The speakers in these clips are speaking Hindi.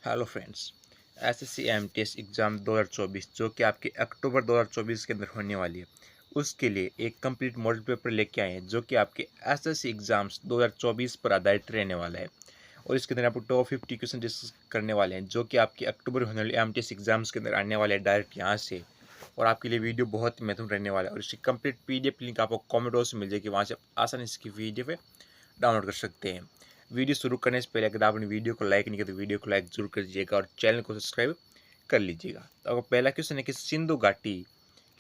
Hello friends. SSC MTS exam 2024 जो कि आपके अक्टूबर 2024 के अंदर होने वाली है, उसके लिए एक कंप्लीट मॉडल पेपर लेके आए हैं जो कि आपके एसएससी एग्ज़ाम्स 2024 पर आधारित रहने वाला है। और इसके अंदर आपको टॉप 50 क्वेश्चन डिस्कस करने वाले हैं जो कि आपके अक्टूबर होने वाले एमटीएस एग्ज़ाम्स के अंदर आने वाले हैं डायरेक्ट यहाँ से। और आपके लिए वीडियो बहुत ही महत्वपूर्ण रहने वाला है और इसकी कंप्लीट पीडीएफ लिंक आपको कमेंट बॉक्स में मिल जाएगी, वहाँ से आसानी से इसकी पीडीएफ डाउनलोड कर सकते हैं। वीडियो शुरू करने से पहले अगर आपने वीडियो को लाइक नहीं किया तो वीडियो को लाइक जरूर कर दीजिएगा और चैनल को सब्सक्राइब कर लीजिएगा। तो आपका पहला क्वेश्चन है कि सिंधु घाटी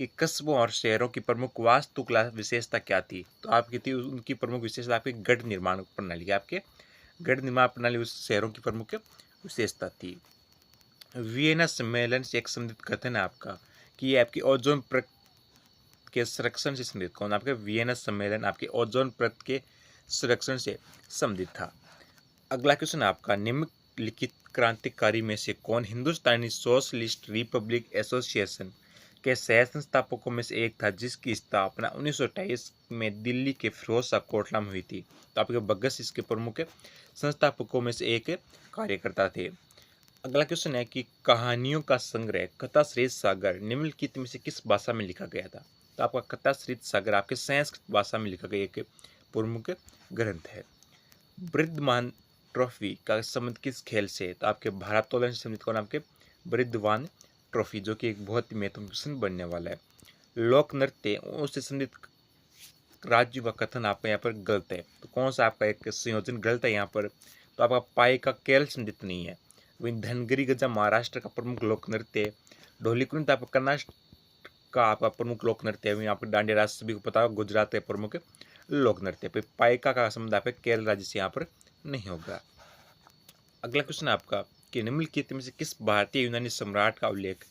के कस्बों और शहरों की प्रमुख वास्तुकला विशेषता क्या थी? तो आपकी थी उनकी प्रमुख विशेषता आपकी गढ़ निर्माण प्रणाली, आपके गढ़ निर्माण प्रणाली उस शहरों की प्रमुख विशेषता थी। वियना सम्मेलन से एक संबंधित कथन है आपका कि ये आपकी ओजोन परत के संरक्षण से संबंधित कौन? आपके वियना सम्मेलन आपके ओजोन परत के संरक्षण से संबंधित था। अगला क्वेश्चन आपका, निम्नलिखित क्रांतिकारी में से कौन हिंदुस्तानी सोशलिस्ट रिपब्लिक एसोसिएशन के सह संस्थापकों में से एक था जिसकी स्थापना 1928 में दिल्ली के फिरोज शाह कोटला में हुई थी? तो आपके भगत सिंह इसके प्रमुख संस्थापकों में से एक कार्यकर्ता थे। अगला क्वेश्चन है कि कहानियों का संग्रह कथाश्रेष्ठ सागर निम्नलिखित में से किस भाषा में लिखा गया था? तो आपका कथाश्रेष्ठ सागर आपके संस्कृत भाषा में लिखा गया एक प्रमुख ग्रंथ है। बृद्धमान ट्रॉफी का संबंध किस खेल से? तो आपके भारोत्तोलन से संबंधित कौन? आपके बृद्धवान ट्रॉफी जो कि एक बहुत ही महत्वपूर्ण क्वेश्चन बनने वाला है। लोक नृत्य उससे संबंधित राज्य का कथन आपका यहाँ पर गलत है, तो कौन सा आपका एक संयोजन गलत है यहाँ पर? तो आपका पाई का केरल संबंधित नहीं है। वहीं धनगरी गजा महाराष्ट्र का प्रमुख लोक नृत्य है। ढोली कुंड आपका कर्नाटक का आपका प्रमुख लोक नृत्य है। वहीं आपका दांडिया राज सभी को पता होगा गुजरात के प्रमुख लोक नृत्य पे पाइका का संबंध आपका केरल राज्य से यहाँ पर नहीं होगा। अगला क्वेश्चन आपका कि निम्नलिखित में से किस भारतीय यूनानी सम्राट का उल्लेख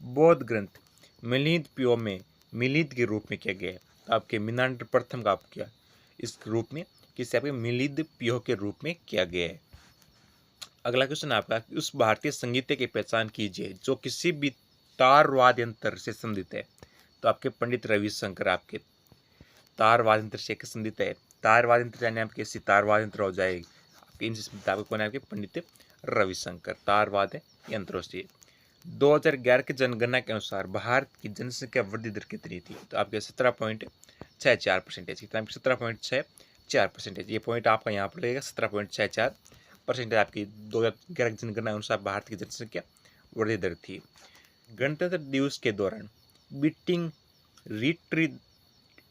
बौद्ध ग्रंथ मिलिंद पियो में मिलिंद के रूप में किया गया है? तो आपके मिनांडर प्रथम का आपका इस रूप में किससे आपके मिलिंद पियो के रूप में किया गया है। अगला क्वेश्चन आपका, उस भारतीय संगीत की पहचान कीजिए जो किसी भी तार वाद्य यंत्र से संबंधित है? तो आपके पंडित रविशंकर आपके तार वाद्य यंत्र से संबंधित है। तार वाद्य यंत्र यानी आपके सितार वाद्य यंत्र हो जाएगी आपके, इनसे संबंधित आपके कौन है? आपके पंडित रविशंकर तार वाद्य यंत्रों से। 2011 की जनगणना के अनुसार भारत की जनसंख्या वृद्धि दर कितनी थी? तो आपके 17.64% कितना? 17.64%। ये पॉइंट आपका यहाँ पर लगेगा। 17.64% आपकी 2011 की जनगणना अनुसार भारत की जनसंख्या वृद्धि दर थी। गणतंत्र दिवस के दौरान बीटिंग रिट्रीट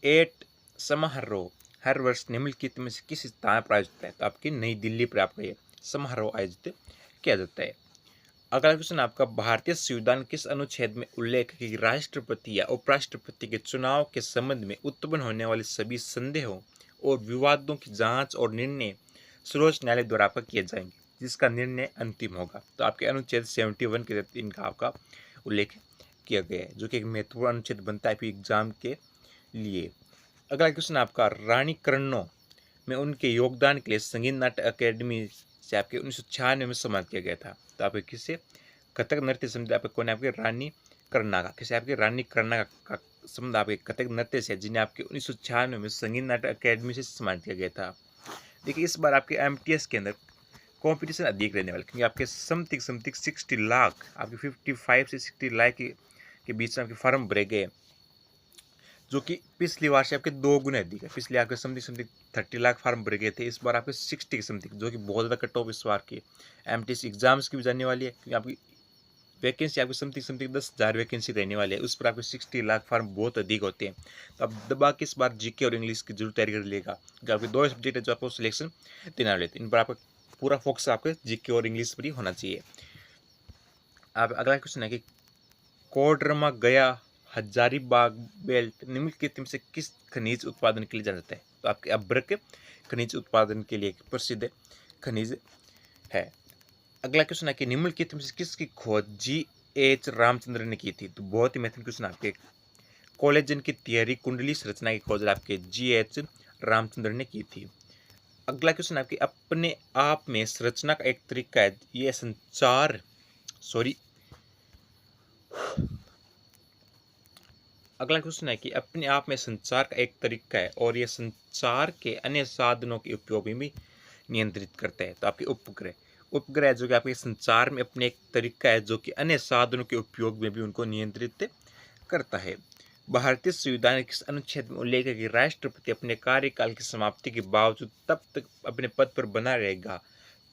एट समारोह हर वर्ष निम्नलिखित में से किस स्थान पर आयोजित है? तो आपकी नई दिल्ली पर आपका ये समारोह आयोजित किया जाता है। अगला क्वेश्चन आपका, भारतीय संविधान किस अनुच्छेद में उल्लेख है कि राष्ट्रपति या उपराष्ट्रपति के चुनाव के संबंध में उत्पन्न होने वाले सभी संदेहों और विवादों की जांच और निर्णय सर्वोच्च न्यायालय द्वारा आपका किए जाएंगे जिसका निर्णय अंतिम होगा? तो आपके अनुच्छेद 71 के तहत इनका आपका उल्लेख किया गया है जो कि एक महत्वपूर्ण अनुच्छेद बनता है एग्जाम के लिए। अगला क्वेश्चन आपका, रानी कर्णो में उनके योगदान के लिए संगीत नाट्य अकेडमी से आपके 1996 में सम्मानित किया गया था। तो आपके किससे? कथक नृत्य संबंध आपके कौन है? आपके रानी कर्णा का। किसे? आपके रानी कर्णा का संबंध आपके कथक नृत्य से, जिन्हें आपके 1996 में संगीत नाट्य अकेडमी से सम्मानित किया गया था। देखिए इस बार आपके एमटीएस के अंदर कॉम्पिटिशन अधिक रहने वाला क्योंकि आपके समथिंग 60 लाख आपके 55 से 60 लाख के बीच में आपके फॉर्म भरे गए जो कि पिछली बार से आपके 2 गुना अधिक है। पिछले आपके समथिंग 30 लाख फार्म भरे गए थे, इस बार आपके 60 के समथिंग, जो कि बहुत ज़्यादा कट ऑफ इस बार की एमटीएस एग्जाम्स की भी जाने वाली है क्योंकि आपकी वैकेंसी आपकी समथिंग 10,000 वैकेंसी रहने वाली है। उस पर आपके 60 लाख फार्म बहुत अधिक होते हैं। तो आप दबा के इस बार जीके और इंग्लिश की जरूर तैयारी कर लेगा क्योंकि आपके 2 सब्जेक्ट है जो आपको सिलेक्शन देने वाले थे। इन पर आपका पूरा फोकस आपके जीके और इंग्लिश पर ही होना चाहिए। आप अगला क्वेश्चन है कि कोडरमा गया हजारीबाग बेल्ट निम्नलिखित में से किस खनिज उत्पादन के लिए जाना जाता है? तो आपके अभ्रक खनिज उत्पादन के लिए प्रसिद्ध खनिज है। अगला क्वेश्चन है कि निम्नलिखित में से किसकी खोज GH रामचंद्रन ने की थी? तो बहुत ही महत्वपूर्ण क्वेश्चन आपके कोलेजन की तिहरी कुंडली संरचना की खोज आपके GH रामचंद्रन ने की थी। अगला क्वेश्चन आपके अपने आप में संरचना का एक तरीका है, ये संचार अगला क्वेश्चन है कि अपने आप में संचार का एक तरीका है और यह संचार के अन्य साधनों के उपयोग में भी नियंत्रित करता है। तो आपके उपग्रह उपग्रह जो कि आपके संचार में अपने एक तरीका है जो कि अन्य साधनों के उपयोग में भी उनको नियंत्रित करता है। भारतीय संविधान के इस अनुच्छेद में उल्लेख है कि राष्ट्रपति अपने कार्यकाल की समाप्ति के बावजूद तब तक अपने पद पर बना रहेगा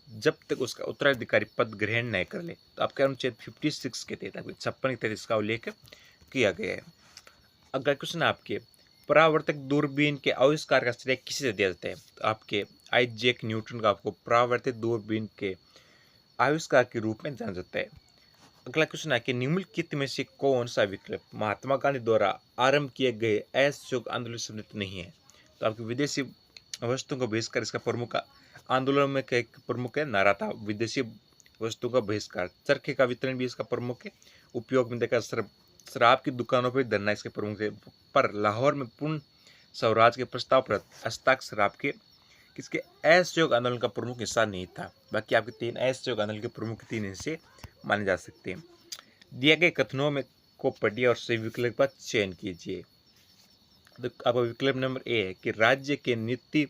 जब तक उसका उत्तराधिकारी पद ग्रहण न कर ले। तो आपके अनुच्छेद 56 के तहत 56 के तहत इसका उल्लेख किया गया है। अगला क्वेश्चन आपके परावर्तक दूरबीन के आविष्कार का श्रेय किसे दिया जाता है? तो आपके आइजैक न्यूटन का आपको परावर्तित दूरबीन के आविष्कार के रूप में जाना जाता है। अगला क्वेश्चन है कि निम्नलिखित में से कौन सा विकल्प महात्मा गांधी द्वारा आरंभ किए गए असहयोग आंदोलन से सम्बंधित नहीं है? तो आपके विदेशी वस्तुओं का बहिष्कार इसका प्रमुख आंदोलन में एक प्रमुख नारा था, विदेशी वस्तुओं का बहिष्कार। चरखे का वितरण भी इसका प्रमुख है। उपयोग में देखा शराब की दुकानों पर धरना इसके प्रमुख है। पर लाहौर में पूर्ण स्वराज के प्रस्ताव पर हस्ताक्षर आपके किसके असहयोग आंदोलन का प्रमुख हिस्सा नहीं था। बाकी आपके 3 असहयोग आंदोलन के प्रमुख 3 हिस्से माने जा सकते हैं। दिए गए कथनों में को पढ़िए और सही विकल्प का चयन कीजिए। तो आपका विकल्प नंबर ए है कि राज्य के नीति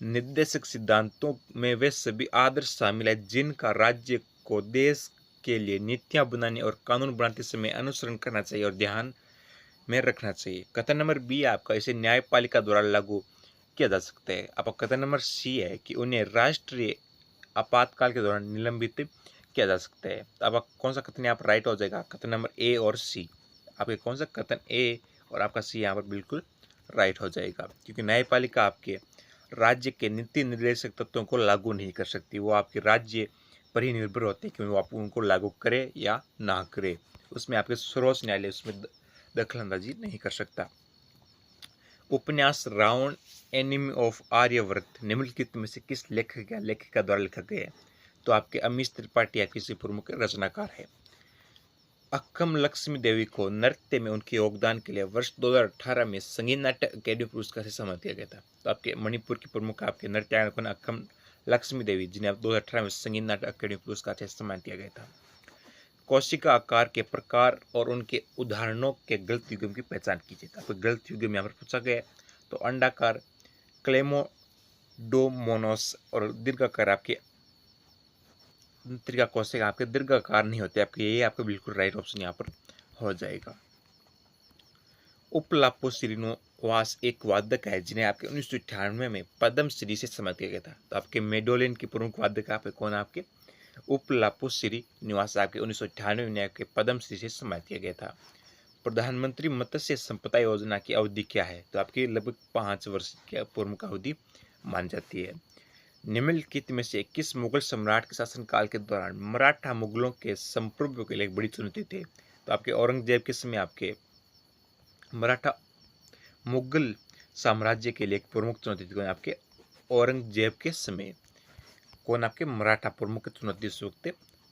निर्देशक सिद्धांतों में वे सभी आदर्श शामिल है जिनका राज्य को देश के लिए नीतियां बनाने और कानून बनाते समय अनुसरण करना चाहिए और ध्यान में रखना चाहिए। कथन नंबर बी आपका इसे न्यायपालिका द्वारा लागू किया जा सकता है। आपका कथन नंबर सी है कि उन्हें राष्ट्रीय आपातकाल के दौरान निलंबित किया जा सकता है। तो आपका कौन सा कथन यहाँ पर राइट हो जाएगा? कथन नंबर ए और सी। आपके कौन सा कथन ए और आपका सी यहाँ पर बिल्कुल राइट हो जाएगा, क्योंकि न्यायपालिका आपके राज्य के नीति निर्देशक तत्वों को लागू नहीं कर सकती। वो आपके राज्य पर ही निर्भर होते हैं कि वो आप उनको लागू करे या ना करे। उसमें आपके सर्वोच्च न्यायालय उसमें दखलंदाजी नहीं कर सकता। उपन्यास रावण एनिमी ऑफ आर्यवर्त निम्नलिखित में से किस लेखक या लेखिका द्वारा लिखा गया है? तो आपके अमीश त्रिपाठी आपकी से प्रमुख रचनाकार है। अक्कम लक्ष्मी देवी को नृत्य में उनके योगदान के लिए वर्ष 2018 में संगीत नाट्य अकेडमी पुरस्कार से सम्मानित किया गया था। तो आपके मणिपुर की प्रमुख आपके नृत्यांगना अक्कम लक्ष्मी देवी, जिन्हें 2018 में संगीत नाट्य अकेडमी पुरस्कार से सम्मानित किया गया था। कोशिका आकार के प्रकार और उनके उदाहरणों के गलत युग्म की पहचान कीजिए। आपको गलत युग्म यहाँ पर पूछा गया है। तो अंडाकार क्लेमोडोमोनोस और दीर्घाकार आपके त्रिका कोशिका आपके दीर्घाकार नहीं होते। आपके ये आपका बिल्कुल राइट ऑप्शन यहाँ पर हो जाएगा। उपलापो श्रीनिवास एक वादक है जिन्हें आपके 1998 में पद्मश्री से सम्मानित किया गया था। तो आपके मेडोलिन की प्रमुख वादक आपके कौन? आपके उपलापो श्रीनिवास आपके 1998 में आपके पद्मश्री से सम्मानित किया गया था। प्रधानमंत्री मत्स्य संपदा योजना की अवधि क्या है? तो आपकी लगभग 5 वर्ष की प्रमुख अवधि मानी जाती है। निम्नलिखित में से किस मुगल सम्राट के शासनकाल के दौरान मराठा मुगलों के संप्रभुत्व के लिए एक बड़ी चुनौती थी? तो आपके औरंगजेब के समय आपके मराठा मुगल साम्राज्य के लिए एक प्रमुख चुनौती थी। आपके औरंगजेब के समय कौन आपके मराठा प्रमुख चुनौती वक्त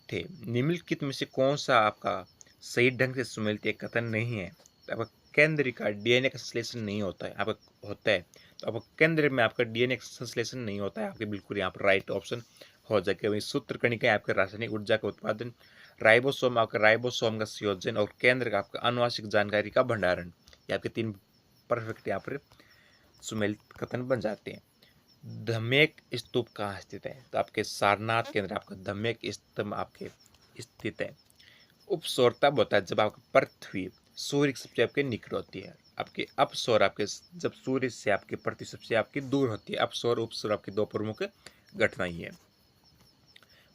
थे? निम्नलिखित में से कौन सा आपका सही ढंग से सुमेलित कथन नहीं है? तो आपका केंद्र का डीएनए का संश्लेषण नहीं होता है। आपका होता है। तो आपका केंद्र में आपका डीएनए का संश्लेषण नहीं होता है। आपके बिल्कुल यहाँ पर राइट ऑप्शन हो जाएगा। वही सूत्र कणिका आपके रासायनिक ऊर्जा का उत्पादन, राइबोसोम आपका राइबोसोम का संयोजन और केंद्र का आपका आनुवांशिक जानकारी का भंडारण, ये आपके 3 परफेक्ट यहाँ पर सुमेलित कथन बन जाते हैं। धमेक स्तूप कहाँ स्थित है? तो आपके सारनाथ के अंदर आपका धमेक स्तंभ आपके स्थित है। उपसौरता होता है जब आपकी पृथ्वी सूर्य सबसे आपके निकट होती है। आपके अपसौर आपके जब सूर्य से आपकी पृथ्वी सबसे आपकी दूर होती है। अपसौर उपसौर आपकी 2 प्रमुख घटना ही है।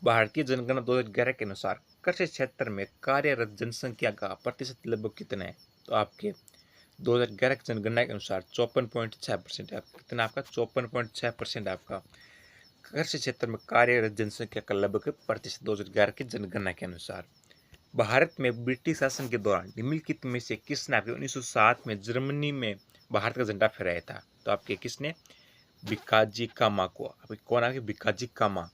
भारतीय जनगणना 2011 के अनुसार कृषि क्षेत्र में कार्यरत जनसंख्या का प्रतिशत लगभग कितना है? तो आपके 2011 की जनगणना के अनुसार 54.6% है। कितना आपका 54.6% आपका कृषि क्षेत्र में कार्यरत जनसंख्या का लगभग प्रतिशत 2011 की जनगणना के अनुसार। भारत में ब्रिटिश शासन के दौरान निम्नलिखित में से किसने आपके 1907 में जर्मनी में भारत का झंडा फहराया था? तो आपके किसने? भिकाजी कामा को। आपके कौन? आपके भिकाजी कामा,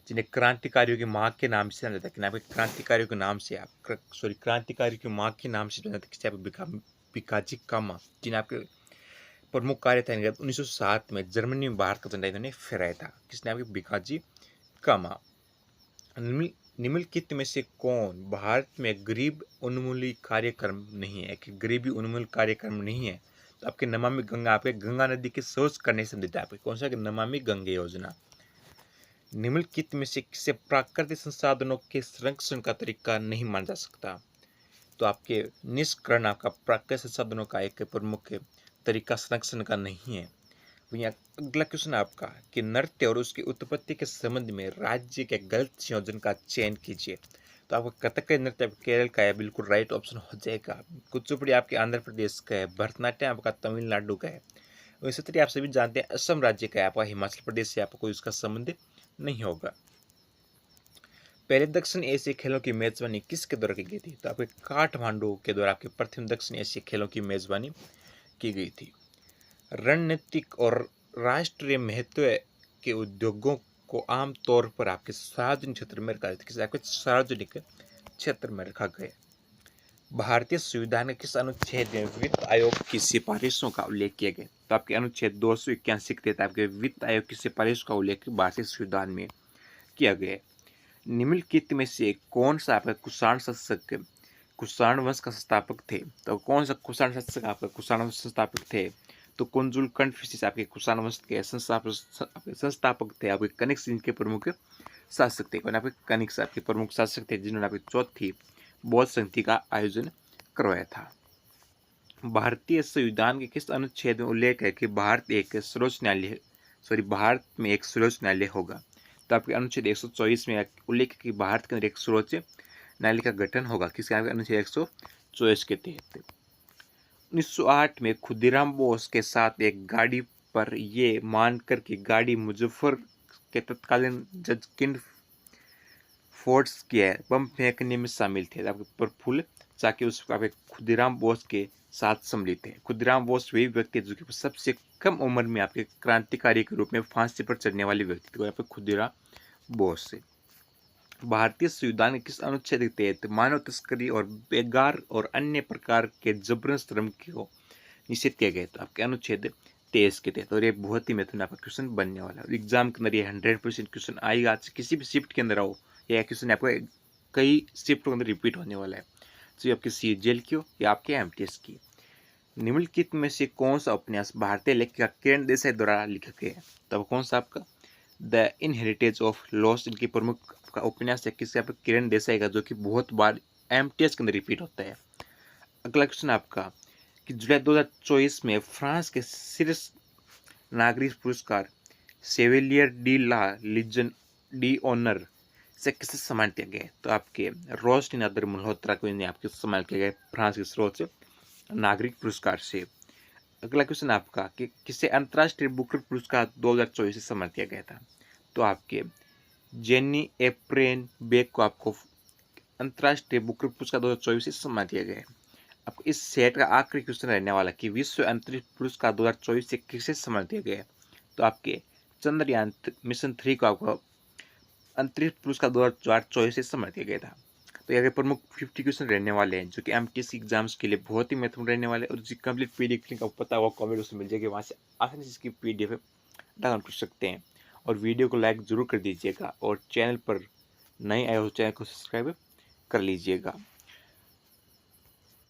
जिन्हें क्रांतिकारियों की माँ के नाम से जाना जाता है। आपके क्रांतिकारियों के नाम से क्रांतिकारियों की माँ के नाम से जाना जाता है भिकाजी कामा, जिन्हें आपके प्रमुख कार्य था 1907 में जर्मनी में भारत का झंडा इन्होंने फहराया था। किसने? आपके भिकाजी कामा। निम्नलिखित में से कौन भारत में गरीब उन्मूलन कार्यक्रम नहीं है? कि गरीबी उन्मूलन कार्यक्रम नहीं है? तो आपके नमामि गंगा आपके गंगा नदी के शोध करने से संबंधित है। आपके कौन सा? नमामि गंगे योजना। निम्नलिखित में से किसे प्राकृतिक संसाधनों के संरक्षण का तरीका नहीं माना जा सकता? तो आपके निष्कर्ष आपका प्राकृतिक संसाधनों का एक प्रमुख तरीका संरक्षण का नहीं है। यहाँ अगला क्वेश्चन आपका कि नृत्य और उसकी उत्पत्ति के संबंध में राज्य के गलत संयोजन का चयन कीजिए। तो आपका कथकली नृत्य केरल का है, बिल्कुल राइट ऑप्शन हो जाएगा। कुचिपुड़ी आपके आंध्र प्रदेश का है, भरतनाट्यम आपका तमिलनाडु का है। इसी तरह आप सभी जानते हैं असम राज्य का है, आपका हिमाचल प्रदेश से आपको कोई उसका संबंध नहीं होगा। पहले दक्षिण एशियाई खेलों की मेजबानी किसके द्वारा की गई थी? तो आपके काठमांडू के द्वारा आपके प्रथम दक्षिण एशियाई खेलों की मेजबानी की गई थी। रणनीतिक और राष्ट्रीय महत्व के उद्योगों को आमतौर पर आपके सार्वजनिक क्षेत्र में रखा जाता है, आपके सार्वजनिक क्षेत्र में रखा गया। भारतीय संविधान के किस अनुच्छेद में वित्त आयोग की सिफारिशों का उल्लेख किया गया? तो आपके अनुच्छेद 281 के तहत आपके वित्त आयोग की सिफारिश का उल्लेख भारतीय संविधान में किया गया। निम्नलिखित में से कौन सा आपका कुषाण शासक कुषाण वंश का संस्थापक थे? तो कौन सा कुषाण शासक आपका कुषाण वंश संस्थापक थे? तो कुंजुल कन्फ्यूशियस आपके कुषाण वंश के संस्थापक थे। आपके कनिष्क जिनके प्रमुख शासक थे। आपके कनिष्क आपके प्रमुख शासक थे जिन्होंने आपकी चौथी बौद्ध संधि का आयोजन करवाया था। भारतीय संविधान के किस अनुच्छेद में उल्लेख है कि भारत में एक सर्वोच्च न्यायालय होगा? तो आपके अनुच्छेद 124 में उल्लेख है कि भारत के अंदर एक सर्वोच्च न्यायालय का गठन होगा। किसके अनुच्छेद 124 के तहत। 1908 में खुदीराम बोस के साथ एक गाड़ी पर ये मानकर कि गाड़ी मुजफ्फर के तत्कालीन जज किंग फोर्ड्स के बम फेंकने में शामिल थे। आपके प्रफुल्ल चाकी उस आपके खुदीराम बोस के साथ सम्मिलित थे। खुदीराम बोस वही व्यक्ति जो कि सबसे कम उम्र में आपके क्रांतिकारी के रूप में फांसी पर चढ़ने वाले व्यक्ति थे। आपके खुदीराम बोस से भारतीय संविधान के किस अनुच्छेद के तहत मानव तस्करी और बेगार और अन्य प्रकार के जबरन श्रम को निषेध किया गया? तो आपके अनुच्छेद 23 के तहत। और ये बहुत ही महत्वपूर्ण आपका क्वेश्चन बनने वाला है। एग्जाम के अंदर ये 100% क्वेश्चन आएगा। आज किसी भी शिफ्ट के अंदर आओ, यह क्वेश्चन आपको कई शिफ्टों के अंदर रिपीट होने वाला है। तो आपके CGL की हो या आपके MTS की। निम्नलिखित में से कौन सा उपन्यास भारतीय लेखक किरण देसाई द्वारा लिखा गया है? तब कौन सा आपका द इनहेरिटेज ऑफ लॉस्ट इनकी प्रमुख का उपन्यास है। किससे आपका किरण देसाई का, जो कि बहुत बार MTS के अंदर रिपीट होता है। अगला क्वेश्चन आपका कि जुलाई 2024 में फ्रांस के शीर्ष नागरिक पुरस्कार सेविलियर डी ला लीजन डी ऑनर से किसे सम्मानित किया गया? तो आपके रोशनी नदर मल्होत्रा को इन्हें आपके सम्मानित किया गया फ्रांस के सर्वोच्च नागरिक पुरस्कार से। अगला क्वेश्चन आपका कि किसे अंतर्राष्ट्रीय बुकर पुरस्कार 2024 से सम्मानित किया गया था? तो आपके जेनी एप्रेन बेक को आपको अंतर्राष्ट्रीय बुकर पुरस्कार 2024 से सम्मानित किया गया है। आपको इस सेट का आखिरी क्वेश्चन रहने वाला कि विश्व अंतरिक्ष पुरस्कार 2024 से किसे सम्मानित किया गया? तो आपके चंद्रयान मिशन 3 को आपको अंतरिक्ष पुरस्कार 2024 से सम्मानित किया गया था। तो यहाँ के प्रमुख 50 क्वेश्चन रहने वाले हैं जो कि MTS एग्जाम्स के लिए बहुत ही महत्वपूर्ण रहने वाले हैं। और जिसकी कंप्लीट PDF लिंक आपको पता होगा कमेंट उसमें मिल जाएगी, वहाँ से आसानी से इसकी PDF डाउनलोड कर सकते हैं। और वीडियो को लाइक जरूर कर दीजिएगा और चैनल पर नए आए हो चैनल को सब्सक्राइब कर लीजिएगा।